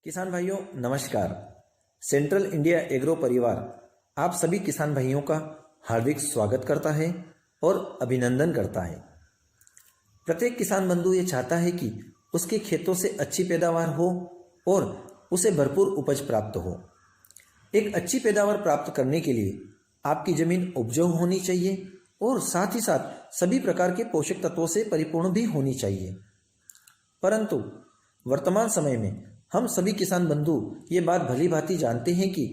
किसान भाइयों नमस्कार। सेंट्रल इंडिया एग्रो परिवार आप सभी किसान भाइयों का हार्दिक स्वागत करता है और अभिनंदन करता है। प्रत्येक किसान बंधु ये चाहता है कि उसके खेतों से अच्छी पैदावार हो और उसे भरपूर उपज प्राप्त हो। एक अच्छी पैदावार प्राप्त करने के लिए आपकी जमीन उपजाऊ होनी चाहिए और साथ ही साथ सभी प्रकार के पोषक तत्वों से परिपूर्ण भी होनी चाहिए। परंतु वर्तमान समय में हम सभी किसान बंधु ये बात भली भांति जानते हैं कि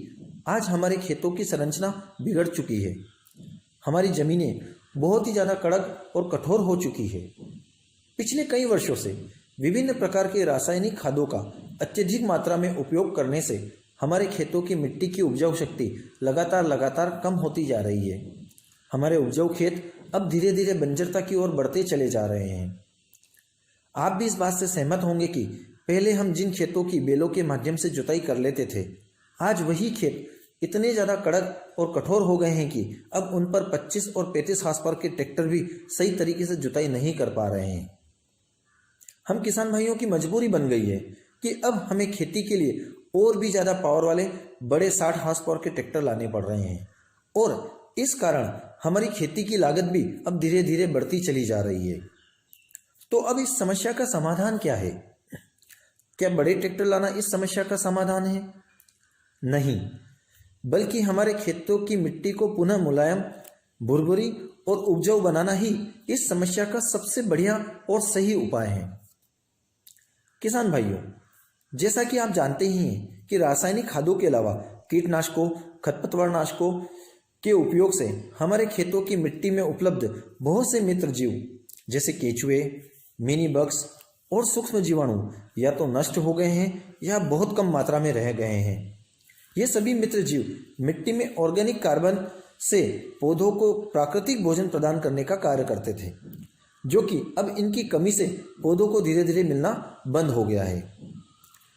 आज हमारे खेतों की संरचना बिगड़ चुकी है। हमारी जमीनें बहुत ही ज़्यादा कड़क और कठोर हो चुकी है। पिछले कई वर्षों से विभिन्न प्रकार के रासायनिक खादों का अत्यधिक मात्रा में उपयोग करने से हमारे खेतों की मिट्टी की उपजाऊ शक्ति लगातार कम होती जा रही है। हमारे उपजाऊ खेत अब धीरे धीरे बंजरता की ओर बढ़ते चले जा रहे हैं। आप भी इस बात से सहमत होंगे कि पहले हम जिन खेतों की बेलों के माध्यम से जुताई कर लेते थे, आज वही खेत इतने ज़्यादा कड़क और कठोर हो गए हैं कि अब उन पर 25 और 35 हार्स पावर के ट्रैक्टर भी सही तरीके से जुताई नहीं कर पा रहे हैं। हम किसान भाइयों की मजबूरी बन गई है कि अब हमें खेती के लिए और भी ज़्यादा पावर वाले बड़े 60 हार्स पावर के ट्रैक्टर लाने पड़ रहे हैं और इस कारण हमारी खेती की लागत भी अब धीरे धीरे बढ़ती चली जा रही है। तो अब इस समस्या का समाधान क्या है? क्या बड़े ट्रैक्टर लाना इस समस्या का समाधान है? नहीं, बल्कि हमारे खेतों की मिट्टी को पुनः मुलायम, भुरभुरी और उपजाऊ बनाना ही इस समस्या का सबसे बढ़िया और सही उपाय है। किसान भाइयों, जैसा कि आप जानते ही हैं कि रासायनिक खादों के अलावा कीटनाशकों, खरपतवारनाशकों के उपयोग से हमारे खेतों की मिट्टी में उपलब्ध बहुत से मित्र जीव जैसे केचुए, मिनी बग्स और सूक्ष्म जीवाणु या तो नष्ट हो गए हैं या बहुत कम मात्रा में रह गए हैं। ये सभी मित्र जीव मिट्टी में ऑर्गेनिक कार्बन से पौधों को प्राकृतिक भोजन प्रदान करने का कार्य करते थे, जो कि अब इनकी कमी से पौधों को धीरे धीरे मिलना बंद हो गया है।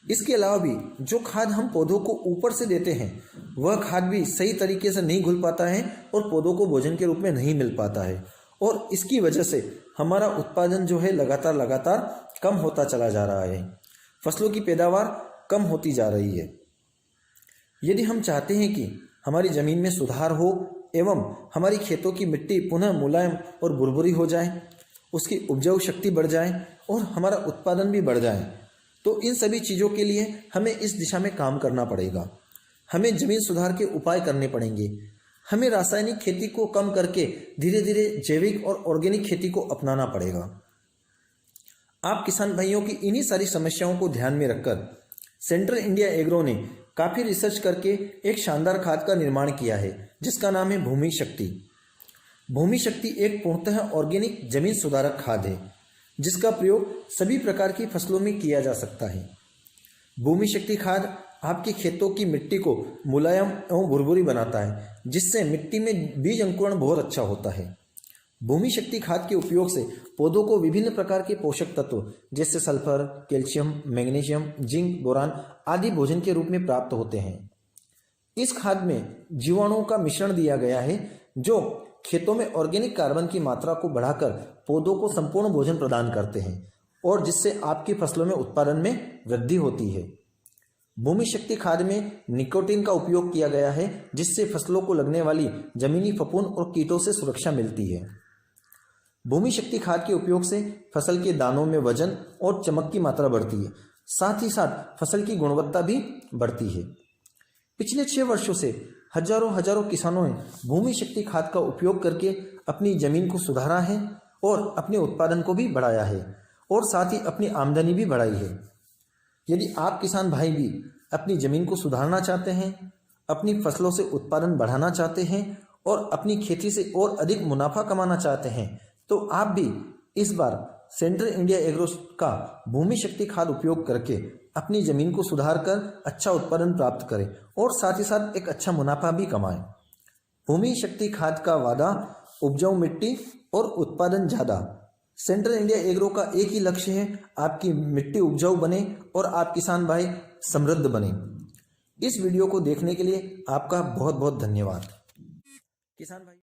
इसके अलावा भी जो खाद हम पौधों को ऊपर से देते हैं वह खाद भी सही तरीके से नहीं घुल पाता है और पौधों को भोजन के रूप में नहीं मिल पाता है और इसकी वजह से हमारा उत्पादन जो है लगातार कम होता चला जा रहा है। फसलों की पैदावार कम होती जा रही है। यदि हम चाहते हैं कि हमारी ज़मीन में सुधार हो एवं हमारी खेतों की मिट्टी पुनः मुलायम और भुरभुरी हो जाए, उसकी उपजाऊ शक्ति बढ़ जाए और हमारा उत्पादन भी बढ़ जाए, तो इन सभी चीज़ों के लिए हमें इस दिशा में काम करना पड़ेगा। हमें ज़मीन सुधार के उपाय करने पड़ेंगे। हमें रासायनिक खेती को कम करके धीरे धीरे जैविक और ऑर्गेनिक खेती को अपनाना पड़ेगा। आप किसान भाइयों की इन्हीं सारी समस्याओं को ध्यान में रखकर सेंट्रल इंडिया एग्रो ने काफ़ी रिसर्च करके एक शानदार खाद का निर्माण किया है जिसका नाम है भूमि शक्ति। भूमि शक्ति एक पूर्णतः ऑर्गेनिक जमीन सुधारक खाद है जिसका प्रयोग सभी प्रकार की फसलों में किया जा सकता है। भूमि शक्ति खाद आपके खेतों की मिट्टी को मुलायम एवं भुरभुरी बनाता है, जिससे मिट्टी में बीज अंकुरण बहुत अच्छा होता है। भूमि शक्ति खाद के उपयोग से पौधों को विभिन्न प्रकार के पोषक तत्व जैसे sulphur, calcium, magnesium, zinc, boron आदि भोजन के रूप में प्राप्त होते हैं। इस खाद में जीवाणुओं का मिश्रण दिया गया है जो खेतों में ऑर्गेनिक कार्बन की मात्रा को बढ़ाकर पौधों को संपूर्ण भोजन प्रदान करते हैं और जिससे आपकी फसलों में उत्पादन में वृद्धि होती है। भूमि शक्ति खाद में निकोटीन का उपयोग किया गया है जिससे फसलों को लगने वाली जमीनी फफूंद और कीटों से सुरक्षा मिलती है। भूमि शक्ति खाद के उपयोग से फसल के दानों में वजन और चमक की मात्रा बढ़ती है, साथ ही साथ फसल की गुणवत्ता भी बढ़ती है। पिछले 6 वर्षों से हजारों किसानों ने भूमि शक्ति खाद का उपयोग करके अपनी जमीन को सुधारा है और अपने उत्पादन को भी बढ़ाया है और साथ ही अपनी आमदनी भी बढ़ाई है। यदि आप किसान भाई भी अपनी ज़मीन को सुधारना चाहते हैं, अपनी फसलों से उत्पादन बढ़ाना चाहते हैं और अपनी खेती से और अधिक मुनाफा कमाना चाहते हैं, तो आप भी इस बार सेंट्रल इंडिया एग्रो का भूमि शक्ति खाद उपयोग करके अपनी ज़मीन को सुधार कर अच्छा उत्पादन प्राप्त करें और साथ ही साथ एक अच्छा मुनाफा भी कमाएं। भूमि शक्ति खाद का वादा उपजाऊ मिट्टी और उत्पादन ज़्यादा। सेंट्रल इंडिया एग्रो का एक ही लक्ष्य है, आपकी मिट्टी उपजाऊ बने और आप किसान भाई समृद्ध बने। इस वीडियो को देखने के लिए आपका बहुत बहुत धन्यवाद। किसान भाई